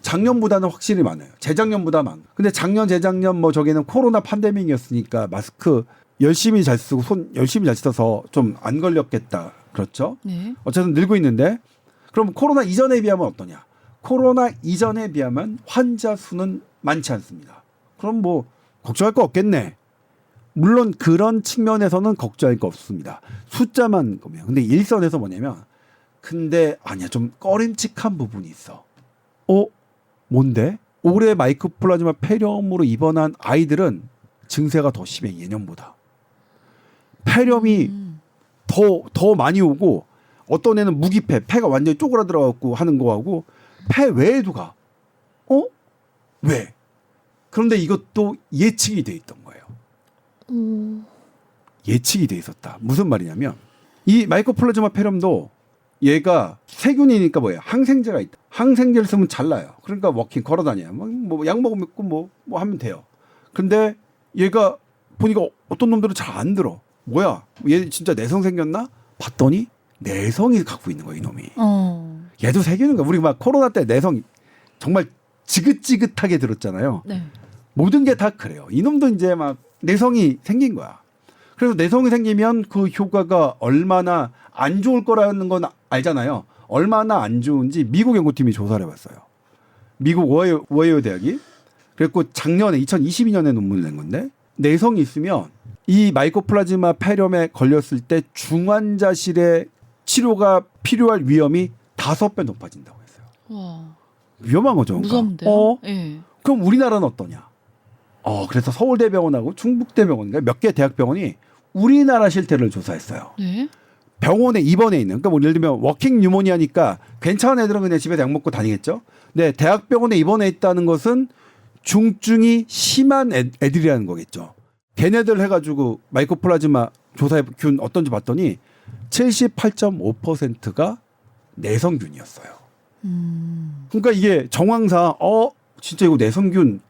작년보다는 확실히 많아요. 재작년보다 많아. 근데 작년, 재작년 뭐 저기는 코로나 팬데믹이었으니까 마스크 열심히 잘 쓰고 손 열심히 잘 써서 좀 안 걸렸겠다. 그렇죠? 네. 어쨌든 늘고 있는데 그럼 코로나 이전에 비하면 어떠냐? 코로나 이전에 비하면 환자 수는 많지 않습니다. 그럼 뭐 걱정할 거 없겠네. 물론 그런 측면에서는 걱정할 거 없습니다. 숫자만 보면. 근데 일선에서 뭐냐면 근데 아니야 좀 꺼림칙한 부분이 있어. 뭔데? 올해 마이코플라즈마 폐렴으로 입원한 아이들은 증세가 더 심해 예년보다. 폐렴이 더 많이 오고 어떤 애는 무기폐, 폐가 완전히 쪼그라들어갖고 하는 거하고 폐 외에도 가. 왜? 그런데 이것도 예측이 돼 있던 거예요. 예측이 돼 있었다. 무슨 말이냐면 이 마이코플라즈마 폐렴도 얘가 세균이니까 뭐예요? 항생제가 있다. 항생제를 쓰면 잘 나요. 그러니까 워킹 걸어 다녀요. 뭐 약 먹으면 뭐 하면 돼요. 근데 얘가 보니까 어떤 놈들은 잘 안 들어. 뭐야? 얘 진짜 내성 생겼나? 봤더니 내성이 갖고 있는 거야, 이놈이. 얘도 세균인가? 우리 막 코로나 때 내성 정말 지긋지긋하게 들었잖아요. 네. 모든 게 다 그래요. 이놈도 이제 막 내성이 생긴 거야. 그래서 내성이 생기면 그 효과가 얼마나 안 좋을 거라는 건 알잖아요. 얼마나 안 좋은지 미국 연구팀이 조사를 해봤어요. 미국 오하이오 대학이. 그랬고 작년에 2022년에 논문을 낸 건데 내성이 있으면 이 마이코플라즈마 폐렴에 걸렸을 때 중환자실의 치료가 필요할 위험이 5배 높아진다고 했어요. 와. 위험한 거죠. 그러니까. 무섭는데요? 네. 그럼 우리나라는 어떠냐? 그래서 서울대병원하고 충북대병원 몇 개 대학병원이 우리나라 실태를 조사했어요. 네. 병원에 입원해 있는 그러니까 뭐 예를 들면 워킹 뉴모니아니까 괜찮은 애들은 그냥 집에서 약 먹고 다니겠죠. 네, 대학병원에 입원해 있다는 것은 중증이 심한 애들이라는 거겠죠. 걔네들 해가지고 마이코플라즈마 조사해 균 어떤지 봤더니 78.5%가 내성균이었어요. 그러니까 이게 정황상 진짜 이거 내성균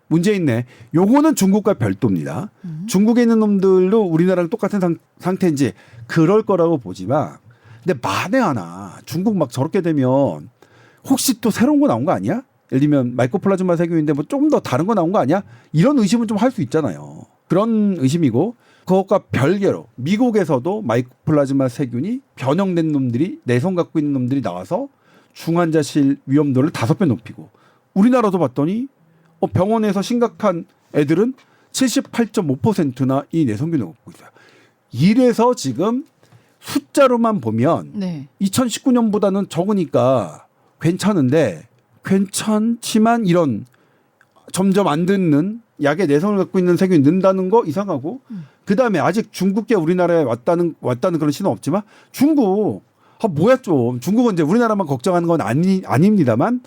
문제 있네. 요거는 중국과 별도입니다. 중국에 있는 놈들도 우리나라랑 똑같은 상태인지 그럴 거라고 보지만 근데 만에 하나 중국 막 저렇게 되면 혹시 또 새로운 거 나온 거 아니야? 예를 들면 마이코플라즈마 세균인데 뭐 좀 더 다른 거 나온 거 아니야? 이런 의심은 좀 할 수 있잖아요. 그런 의심이고 그것과 별개로 미국에서도 마이코플라즈마 세균이 변형된 놈들이 내성 갖고 있는 놈들이 나와서 중환자실 위험도를 5배 높이고 우리나라도 봤더니 병원에서 심각한 애들은 78.5%나 이 내성균을 갖고 있어요. 이래서 지금 숫자로만 보면 네. 2019년보다는 적으니까 괜찮지만 이런 점점 안 듣는 약의 내성을 갖고 있는 세균이 는다는 거 이상하고 그다음에 아직 중국계 우리나라에 왔다는 그런 신호 없지만 중국 뭐야 좀 중국은 이제 우리나라만 걱정하는 건 아닙니다만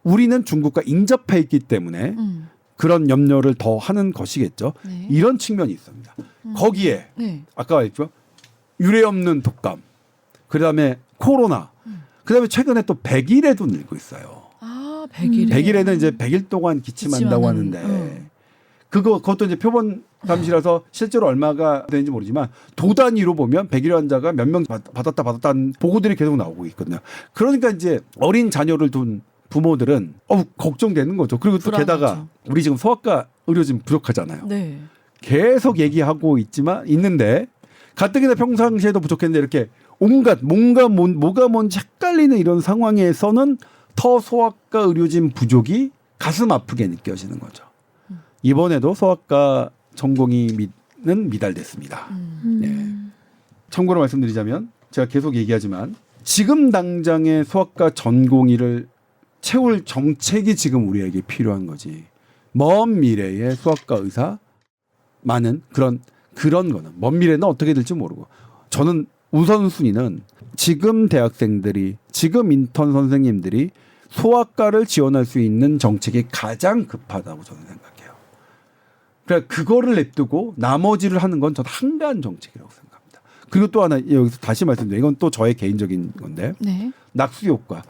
우리는 중국과 인접해 있기 때문에 그런 염려를 더 하는 것이겠죠. 네. 이런 측면이 있습니다. 거기에 네. 아까 말했죠. 유례 없는 독감, 그다음에 코로나, 그다음에 최근에 또 100일에도 늘고 있어요. 아, 100일에. 100일에는 이제 100일 동안 기침한다고 기침하는, 하는데 그것도 이제 표본 감시라서 실제로 얼마가 되는지 모르지만 도 단위로 보면 100일 환자가 몇 명 받았다는 보고들이 계속 나오고 있거든요. 그러니까 이제 어린 자녀를 둔 부모들은 걱정되는 거죠. 그리고 또 불안하죠. 게다가 우리 지금 소아과 의료진 부족하잖아요. 네. 계속 얘기하고 있는데 가뜩이나 평상시에도 부족했는데 이렇게 온갖 뭐가 뭔지 헷갈리는 이런 상황에서는 더 소아과 의료진 부족이 가슴 아프게 느껴지는 거죠. 이번에도 소아과 전공의는 미달됐습니다. 네. 참고로 말씀드리자면 제가 계속 얘기하지만 지금 당장의 소아과 전공의를 채울 정책이 지금 우리에게 필요한 거지. 먼 미래의 소아과 의사 많은 그런 거는 먼 미래는 어떻게 될지 모르고 저는 우선순위는 지금 대학생들이 지금 인턴 선생님들이 소아과를 지원할 수 있는 정책이 가장 급하다고 저는 생각해요. 그러니까 그거를 냅두고 나머지를 하는 건 저는 한가한 정책이라고 생각합니다. 그리고 또 하나 여기서 다시 말씀드려요. 이건 또 저의 개인적인 건데 네. 낙수 효과.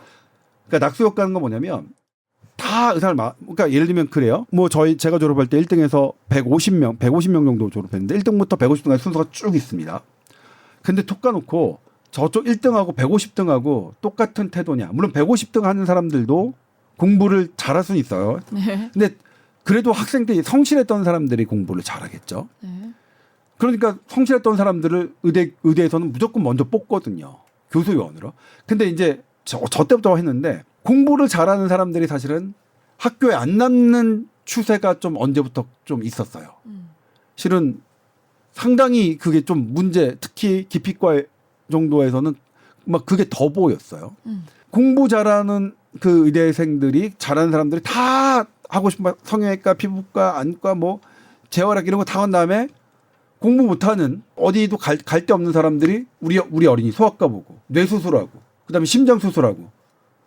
그러니까 낙수 효과는 건 뭐냐면 다 의사를 그러니까 예를 들면 그래요. 뭐 제가 졸업할 때 1등에서 150명 정도 졸업했는데 1등부터 150등까지 순서가 쭉 있습니다. 근데 톡 까놓고 저쪽 1등하고 150등하고 똑같은 태도냐. 물론 150등 하는 사람들도 공부를 잘할 수는 있어요. 네. 근데 그래도 학생 때 성실했던 사람들이 공부를 잘하겠죠. 네. 그러니까 성실했던 사람들을 의대에서는 무조건 먼저 뽑거든요. 교수위원으로. 근데 이제 저 때부터 했는데 공부를 잘하는 사람들이 사실은 학교에 안 남는 추세가 좀 언제부터 좀 있었어요. 실은 상당히 그게 좀 문제, 특히 기피과 정도에서는 막 그게 더 보였어요. 공부 잘하는 그 의대생들이 잘하는 사람들이 다 하고 싶은 성형외과, 피부과, 안과, 뭐 재활학 이런 거 다 한 다음에 공부 못하는 어디도 갈 데 없는 사람들이 우리 어린이 소아과 보고 뇌수술하고 그다음에 심장 수술하고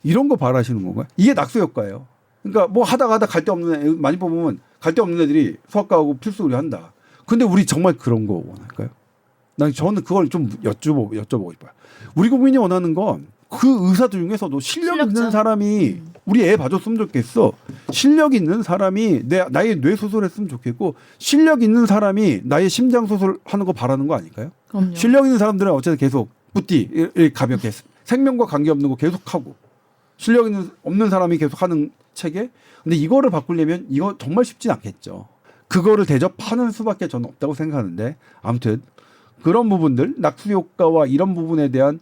이런 거 바라시는 건가요? 이게 낙수 효과예요. 그러니까 뭐 하다가 갈 데 없는 애 많이 뽑으면 갈 데 없는 애들이 소아과하고 필수 의료한다. 근데 우리 정말 그런 거 원할까요? 저는 그걸 좀 여쭤보고 싶어요. 우리 국민이 원하는 건 그 의사들 중에서도 실력 있는 사람이 우리 애 봐줬으면 좋겠어. 실력 있는 사람이 나의 뇌 수술했으면 좋겠고 실력 있는 사람이 나의 심장 수술하는 거 바라는 거 아닐까요? 그럼요. 실력 있는 사람들은 어쨌든 계속 뿌띠 가볍게 생명과 관계없는 거 계속하고 실력 없는 사람이 계속하는 체계. 근데 이거를 바꾸려면 이거 정말 쉽진 않겠죠. 그거를 대접하는 수밖에 저는 없다고 생각하는데 아무튼 그런 부분들 낙수 효과와 이런 부분에 대한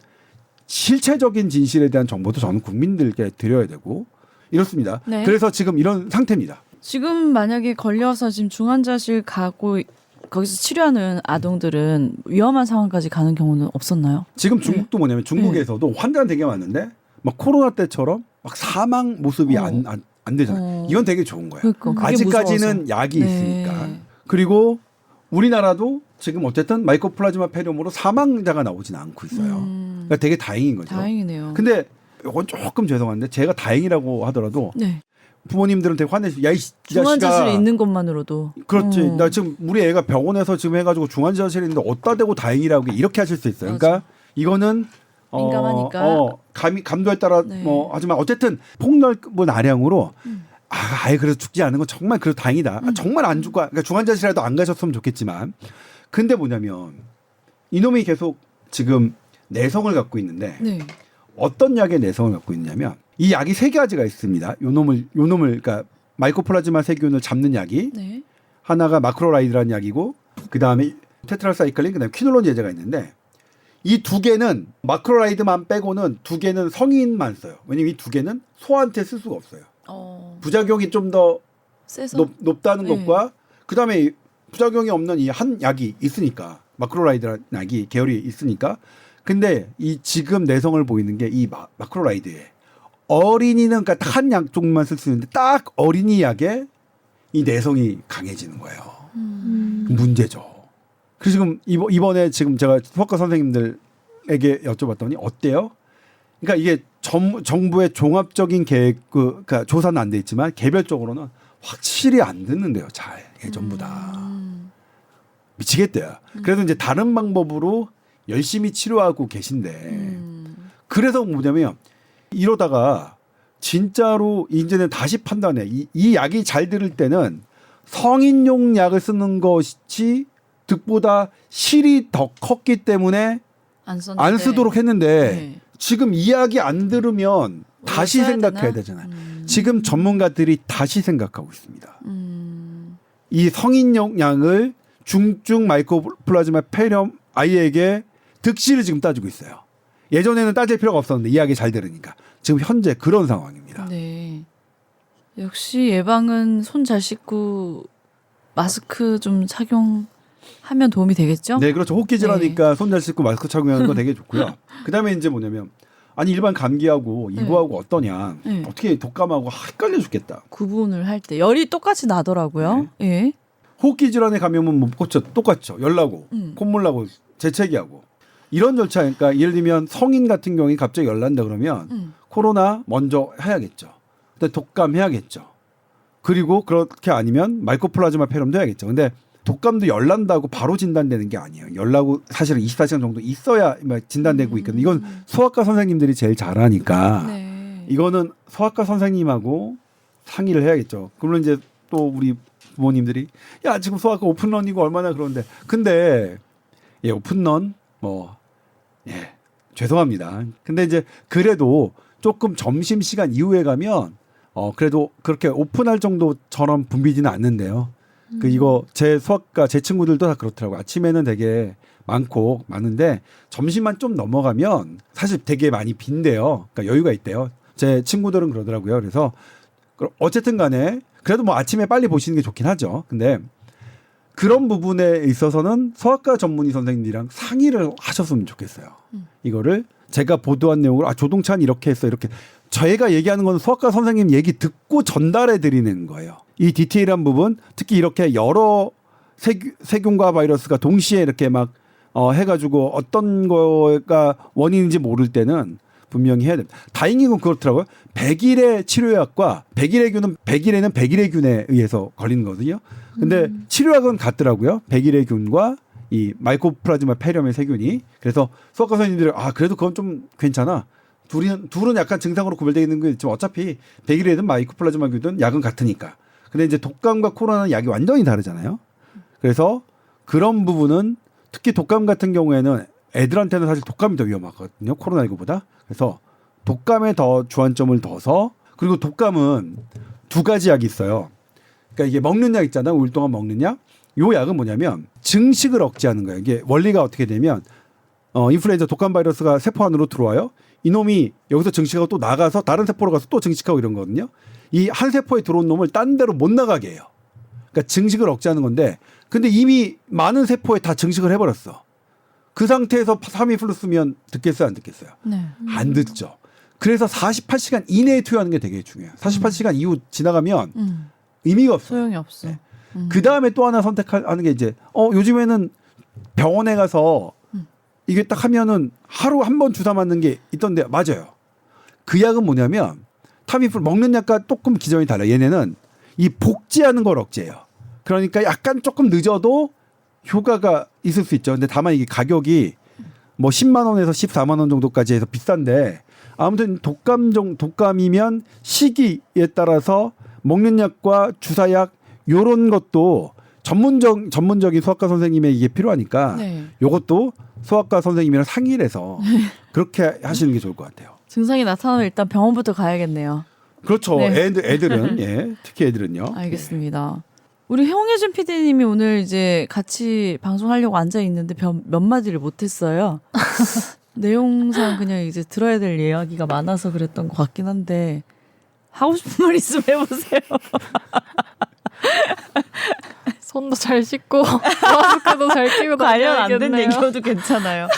실체적인 진실에 대한 정보도 저는 국민들께 드려야 되고 이렇습니다. 네. 그래서 지금 이런 상태입니다. 지금 만약에 걸려서 지금 중환자실 가고 거기서 치료하는 아동들은 위험한 상황까지 가는 경우는 없었나요? 지금 중국도 뭐냐면 중국에서도 환자는 되게 많은데 막 코로나 때처럼 막 사망 모습이 안 되잖아요. 이건 되게 좋은 거예요. 그러니까 그게 아직까지는 무서워서. 약이 네. 있으니까. 그리고 우리나라도 지금 어쨌든 마이코플라즈마 폐렴으로 사망자가 나오진 않고 있어요. 그러니까 되게 다행인 거죠. 다행이네요. 근데 이건 조금 죄송한데 제가 다행이라고 하더라도 네. 부모님들은 되게 화내시고 야이 중환자실에 자식아. 있는 것만으로도. 그렇지. 나 지금 우리 애가 병원에서 지금 해가지고 중환자실에 있는데 어디다 대고 다행이라고 이렇게 하실 수 있어요. 그러니까 이거는 민감하니까. 감도에 따라 네. 뭐 하지만 어쨌든 폭넓은 아량으로 아예 그래도 죽지 않은 건 정말 그래도 다행이다. 정말 안 죽고 그러니까 중환자실에도 안 가셨으면 좋겠지만 근데 뭐냐면 이놈이 계속 지금 내성을 갖고 있는데 네. 어떤 약의 내성을 갖고 있냐면 이 약이 3가지가 있습니다. 요 놈을 그러니까 마이코플라즈마 세균을 잡는 약이 네. 하나가 마크로라이드라는 약이고 그 다음에 테트라사이클린, 그 다음에 퀴놀론 제제가 있는데 이 두 개는 마크로라이드만 빼고는 두 개는 성인만 써요. 왜냐면 이 두 개는 소한테 쓸 수가 없어요. 부작용이 좀 더 세서 높다는 네. 것과 그 다음에 부작용이 없는 이 한 약이 있으니까 마크로라이드라는 약이 계열이 있으니까. 근데 이 지금 내성을 보이는 게 이 마크로라이드에 어린이는 그러니까 딱 한 약 종만 쓸 수 있는데 딱 어린이 약에 이 내성이 강해지는 거예요. 문제죠. 그래서 지금 이번에 지금 제가 소아과 선생님들에게 여쭤봤더니 어때요? 그러니까 이게 정부의 종합적인 계획 그러니까 조사는 안 돼 있지만 개별적으로는 확실히 안 듣는데요. 잘 이게 전부 다 미치겠대요. 그래도 이제 다른 방법으로 열심히 치료하고 계신데 그래서 뭐냐면 이러다가 진짜로 이제는 다시 판단해. 이 약이 잘 들을 때는 성인용 약을 쓰는 것이 득보다 실이 더 컸기 때문에 안 쓰도록 했는데 네. 지금 이 약이 안 들으면 다시 써야 생각해야 되나? 되잖아요. 지금 전문가들이 다시 생각하고 있습니다. 이 성인용 약을 중증 마이코플라즈마 폐렴 아이에게 득실을 지금 따지고 있어요. 예전에는 따질 필요가 없었는데 이 약이 잘 들으니까 지금 현재 그런 상황입니다. 네. 역시 예방은 손 잘 씻고 마스크 좀 착용하면 도움이 되겠죠? 네, 그렇죠. 호흡기 질환이니까 손 잘 씻고 마스크 착용하는 거 되게 좋고요. 그다음에 이제 뭐냐면 아니 일반 감기하고 이거하고 어떠냐? 네. 어떻게 독감하고 헷갈려 죽겠다. 구분을 할 때 열이 똑같이 나더라고요. 예. 호흡기 질환에 감염은 뭐 똑같죠. 열 나고 콧물 나고 재채기하고 이런 절차. 그러니까 예를 들면 성인 같은 경우에 갑자기 열 난다 그러면 코로나 먼저 해야겠죠. 근데 독감 해야겠죠. 그리고 그렇게 아니면 마이코플라즈마 폐렴도 해야겠죠. 근데 독감도 열 난다고 바로 진단되는 게 아니에요. 열 나고 사실은 24시간 정도 있어야 진단되고 있거든요. 이건 소아과 선생님들이 제일 잘하니까 네. 이거는 소아과 선생님하고 상의를 해야겠죠. 그러면 이제 또 우리 부모님들이 야 지금 소아과 오픈런이고 얼마나 그런데 근데 예 오픈런 예 죄송합니다. 근데 이제 그래도 조금 점심 시간 이후에 가면 그래도 그렇게 오픈할 정도처럼 붐비지는 않는데요. 그 이거 제 소아과 제 친구들도 다 그렇더라고요. 아침에는 되게 많은데 점심만 좀 넘어가면 사실 되게 많이 빈대요. 그러니까 여유가 있대요. 제 친구들은 그러더라고요. 그래서 어쨌든 간에 그래도 뭐 아침에 빨리 보시는 게 좋긴 하죠. 근데 그런 부분에 있어서는 소아과 전문의 선생님들이랑 상의를 하셨으면 좋겠어요. 이거를 제가 보도한 내용으로 조동찬 이렇게 했어 이렇게 저희가 얘기하는 건 소아과 선생님 얘기 듣고 전달해 드리는 거예요. 이 디테일한 부분 특히 이렇게 여러 세균과 바이러스가 동시에 이렇게 막 해가지고 어떤 거가 원인인지 모를 때는 분명히 해야 됩니다. 다행인 건 그렇더라고요. 100일의 치료약과 100일의 균은 100일에는 100일의 균에 의해서 걸리는 거거든요. 근데 치료약은 같더라고요. 100일의 균과 이 마이코플라즈마 폐렴의 세균이. 그래서 소아과 선생님들이 그래도 그건 좀 괜찮아. 둘은 약간 증상으로 구별되어 있는 게 있지만 어차피 100일에든 마이코플라즈마 균은 약은 같으니까. 근데 이제 독감과 코로나는 약이 완전히 다르잖아요. 그래서 그런 부분은 특히 독감 같은 경우에는 애들한테는 사실 독감이 더 위험하거든요. 코로나19보다. 그래서 독감에 더 주안점을 둬서 그리고 독감은 두 가지 약이 있어요. 그러니까 이게 먹는 약 있잖아요. 5일 동안 먹는 약. 요 약은 뭐냐면 증식을 억제하는 거예요. 이게 원리가 어떻게 되면 인플루엔자 독감 바이러스가 세포 안으로 들어와요. 이놈이 여기서 증식하고 또 나가서 다른 세포로 가서 또 증식하고 이런 거거든요. 이 한 세포에 들어온 놈을 딴 데로 못 나가게 해요. 그러니까 증식을 억제하는 건데 근데 이미 많은 세포에 다 증식을 해버렸어. 그 상태에서 타미플루 쓰면 듣겠어요? 안 듣겠어요? 네. 안 듣죠. 그래서 48시간 이내에 투여하는 게 되게 중요해요. 48시간 이후 지나가면 의미가 없어요. 소용이 없어. 네. 그 다음에 또 하나 선택하는 게 이제 요즘에는 병원에 가서 이게 딱 하면은 하루 한 번 주사 맞는 게 있던데 맞아요. 그 약은 뭐냐면 타미플루 먹는 약과 조금 기전이 달라요. 얘네는 이 복제하는 걸 억제해요. 그러니까 약간 조금 늦어도 효과가 있을 수 있죠. 근데 다만 이게 가격이 뭐 10만 원에서 14만 원 정도까지 해서 비싼데 아무튼 독감이면 시기에 따라서 먹는 약과 주사약 요런 것도 전문적인 소아과 선생님의 이게 필요하니까 네. 요것도 소아과 선생님이랑 상의를 해서 그렇게 하시는 게 좋을 것 같아요. 증상이 나타나면 일단 병원부터 가야겠네요. 그렇죠. 네. 애들은 예, 특히 애들은요. 알겠습니다. 우리 홍예준 PD님이 오늘 이제 같이 방송하려고 앉아 있는데 몇 마디를 못했어요. 내용상 그냥 이제 들어야 될 이야기가 많아서 그랬던 것 같긴 한데 하고 싶은 말 있으면 해보세요. 손도 잘 씻고 마스크도 잘 끼고 관련 안 된 다녀야겠네요. 얘기여도 괜찮아요.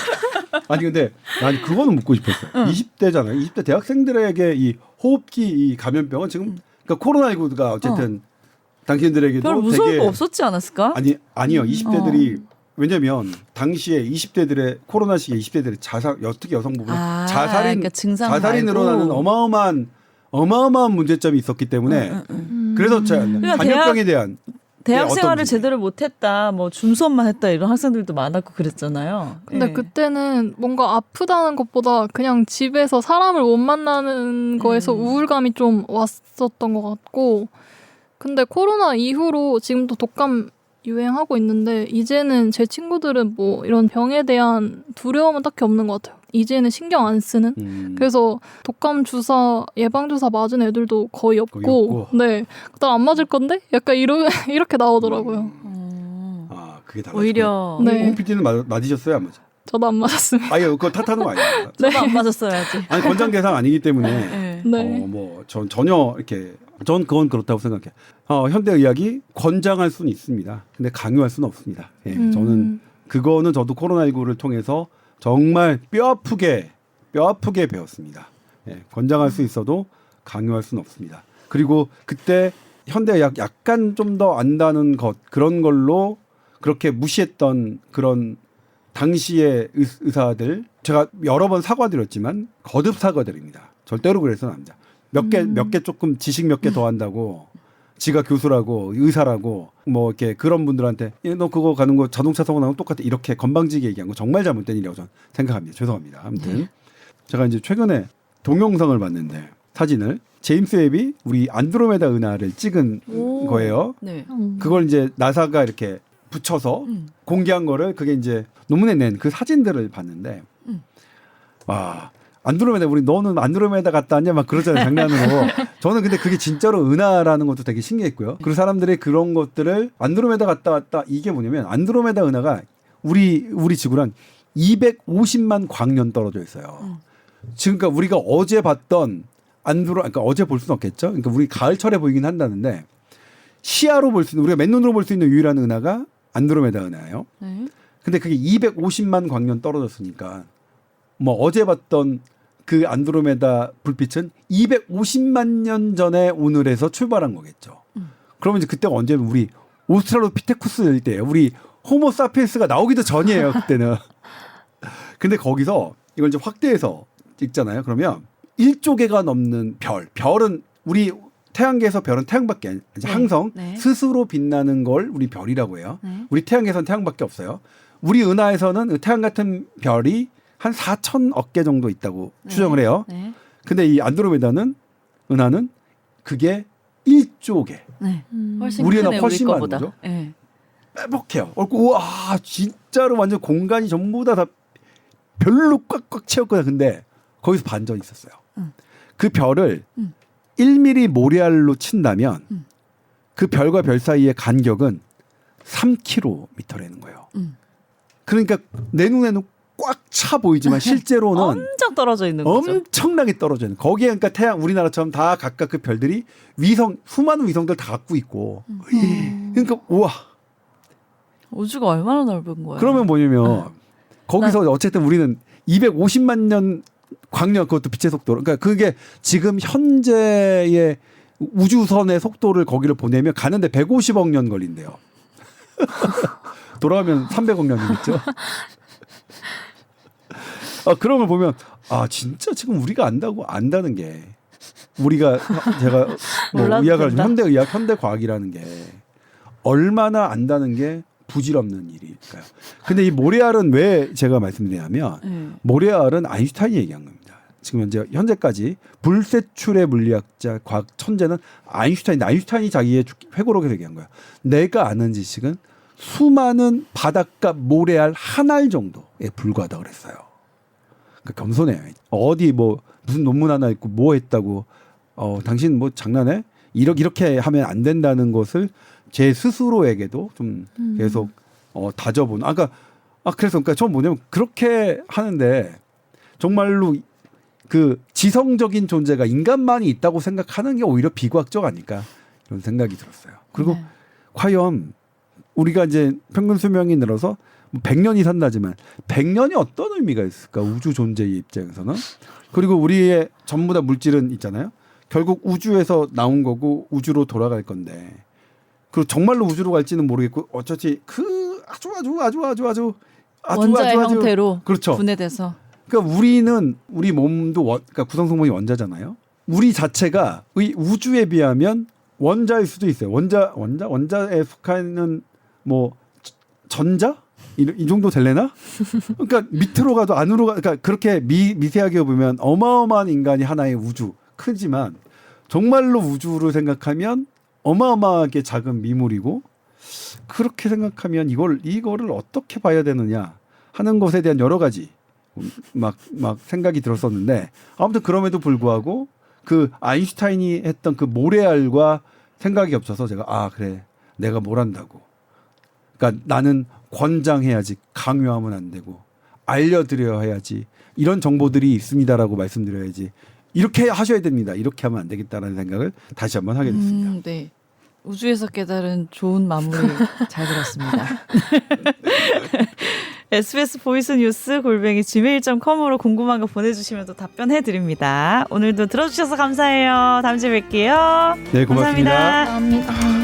아니 근데 난 그거는 묻고 싶었어. 20대잖아요. 20대 대학생들에게 이 호흡기 이 감염병은 지금 그러니까 코로나19가 어쨌든 당신들에게도 별 무서울 되게 거 없었지 않았을까? 아니요. 20대들이 왜냐면 당시에 20대들의 코로나 시기에 20대들의 특히 여성 부분 그러니까 증상 자살이 말고. 늘어나는 어마어마한 문제점이 있었기 때문에 그래서 그러니까 감염병에 대한 대학 어떤 생활을 문제? 제대로 못했다, 뭐 줌 수업만 했다 이런 학생들도 많았고 그랬잖아요. 근데 예. 그때는 뭔가 아프다는 것보다 그냥 집에서 사람을 못 만나는 거에서 우울감이 좀 왔었던 것 같고, 근데 코로나 이후로 지금도 독감 유행하고 있는데 이제는 제 친구들은 뭐 이런 병에 대한 두려움은 딱히 없는 것 같아요. 이제는 신경 안 쓰는. 그래서 독감 주사 예방 주사 맞은 애들도 거의 없고, 네, 그다음 안 맞을 건데 약간 이렇게 나오더라고요. 아 그게 달라. 오히려 네. 홍 PD는 맞으셨어요, 안 맞아? 저도 안 맞았습니다. 아예 그거 탓하는 거 아니에요. 저도 안 맞았어야지. 아니 권장 대상 아니기 때문에 예. 네. 전 전혀 이렇게 전 그건 그렇다고 생각해. 현대의학이 권장할 수는 있습니다. 근데 강요할 수는 없습니다. 예, 저는 그거는 저도 코로나19를 통해서 정말 뼈 아프게 배웠습니다. 예, 권장할 수 있어도 강요할 수는 없습니다. 그리고 그때 현대의학 약간 좀 더 안다는 것 그런 걸로 그렇게 무시했던 그런 당시의 의사들 제가 여러 번 사과드렸지만 거듭 사과드립니다. 절대로 그래서는 안 됩니다. 몇 개 조금 지식 몇 개 더 한다고 지가 교수라고 의사라고 뭐 이렇게 그런 분들한테 너 그거 가는 거 자동차 사고 나면 똑같아 이렇게 건방지게 얘기한 거 정말 잘못된 일이라고 저는 생각합니다. 죄송합니다. 아무튼 제가 이제 최근에 동영상을 봤는데 사진을 제임스 웹이 우리 안드로메다 은하를 찍은 거예요. 네. 그걸 이제 나사가 이렇게 붙여서 공개한 거를 그게 이제 논문에 낸 그 사진들을 봤는데 와 안드로메다 너는 안드로메다 갔다 왔냐 막 그러잖아요 장난으로. 저는 근데 그게 진짜로 은하라는 것도 되게 신기했고요. 그리고 사람들이 그런 것들을 안드로메다 갔다 왔다 이게 뭐냐면 안드로메다 은하가 우리 지구랑 250만 광년 떨어져 있어요. 지금 그러니까 우리가 어제 봤던 그러니까 어제 볼 수는 없겠죠. 그러니까 우리 가을철에 보이긴 한다는데 시야로 볼 수 있는 우리가 맨눈으로 볼 수 있는 유일한 은하가 안드로메다 은하예요. 네. 근데 그게 250만 광년 떨어졌으니까 뭐 어제 봤던 그 안드로메다 불빛은 250만 년 전에 오늘에서 출발한 거겠죠. 그러면 이제 그때가 언제면 우리 오스트랄로피테쿠스일 때예요. 우리 호모 사피엔스가 나오기도 전이에요. 그때는. 근데 거기서 이걸 이제 확대해서 찍잖아요. 그러면 1조 개가 넘는 별은 우리 태양계에서 별은 태양밖에 아니죠. 네. 항성 네. 스스로 빛나는 걸 우리 별이라고 해요. 네. 우리 태양계에서는 태양밖에 없어요. 우리 은하에서는 태양 같은 별이 한 4천억 개 정도 있다고 추정을 해요. 네. 근데 이 안드로메다는 은하는 그게 1조 개. 네. 훨씬 우리는 크네, 훨씬 우리 많은 거보다. 거죠? 네. 빼박해요. 우와 진짜로 완전 공간이 전부 다 별로 꽉꽉 채웠거든요. 근데 거기서 반전이 있었어요. 그 별을 1mm 모레알로 친다면 그 별과 별 사이의 간격은 3km라는 거예요. 그러니까 내 눈에는 꽉 차 보이지만 실제로는 엄청 떨어져 있는 거죠. 엄청나게 떨어져 있는. 거기에 그러니까 태양 우리나라처럼 다 각각 그 별들이 수많은 위성들 다 갖고 있고. 그러니까 우와. 우주가 얼마나 넓은 거야. 그러면 뭐냐면 거기서 어쨌든 우리는 250만 년 광년 그것도 빛의 속도로. 그러니까 그게 지금 현재의 우주선의 속도를 거기를 보내면 가는데 150억 년 걸린대요. 돌아가면 300억 년이겠죠. 그런 걸 보면 진짜 지금 우리가 안다는 게 우리가 제가 뭐 몰라도 의학을 된다. 현대의학 현대과학이라는 게 얼마나 안다는 게 부질없는 일일까요? 근데 이 모레알은 왜 제가 말씀드리냐면 모레알은 아인슈타인이 얘기한 겁니다. 지금 현재까지 불세출의 물리학자 과학 천재는 아인슈타인이 자기의 회고록에서 얘기한 거야. 내가 아는 지식은 수많은 바닷가 모래알 한 알 정도에 불과하다 그랬어요. 그러니까 겸손해요. 어디 뭐 무슨 논문 하나 있고 뭐 했다고 당신 뭐 장난해? 이렇게 하면 안 된다는 것을 제 스스로에게도 좀 계속 다져보는. 그래서 그러니까 전 뭐냐면 그렇게 하는데 정말로 그 지성적인 존재가 인간만이 있다고 생각하는 게 오히려 비과학적 아닐까 이런 생각이 들었어요. 그리고 네. 과연 우리가 이제 평균 수명이 늘어서 100년이 산다지만 100년이 어떤 의미가 있을까? 우주 존재의 입장에서는. 그리고 우리의 전부 다 물질은 있잖아요. 결국 우주에서 나온 거고 우주로 돌아갈 건데 그 정말로 우주로 갈지는 모르겠고 어쩌지 그 아주 원자의 형태로 그렇죠. 분해돼서 그러니까 우리는 우리 몸도 그러니까 구성 성분이 원자잖아요. 우리 자체가 의 우주에 비하면 원자일 수도 있어요. 원자에 속하는 뭐 전자 이 정도 될래나? 그러니까 밑으로 가도 안으로 그러니까 그렇게 미세하게 보면 어마어마한 인간이 하나의 우주 크지만 정말로 우주를 생각하면 어마어마하게 작은 미물이고 그렇게 생각하면 이거를 어떻게 봐야 되느냐 하는 것에 대한 여러 가지 막 생각이 들었었는데 아무튼 그럼에도 불구하고 그 아인슈타인이 했던 그 모래알과 생각이 겹쳐서 제가 그래 내가 뭘 한다고 그러니까 나는 권장해야지 강요하면 안 되고 알려드려야 해야지 이런 정보들이 있습니다라고 말씀드려야지 이렇게 하셔야 됩니다 이렇게 하면 안 되겠다라는 생각을 다시 한번 하게 됐습니다. 네. 우주에서 깨달은 좋은 마무리 잘 들었습니다. SBS 보이스 뉴스 @gmail.com으로 궁금한 거 보내주시면 또 답변해드립니다. 오늘도 들어주셔서 감사해요. 다음 주에 뵐게요. 네, 고맙습니다. 감사합니다. 감사합니다.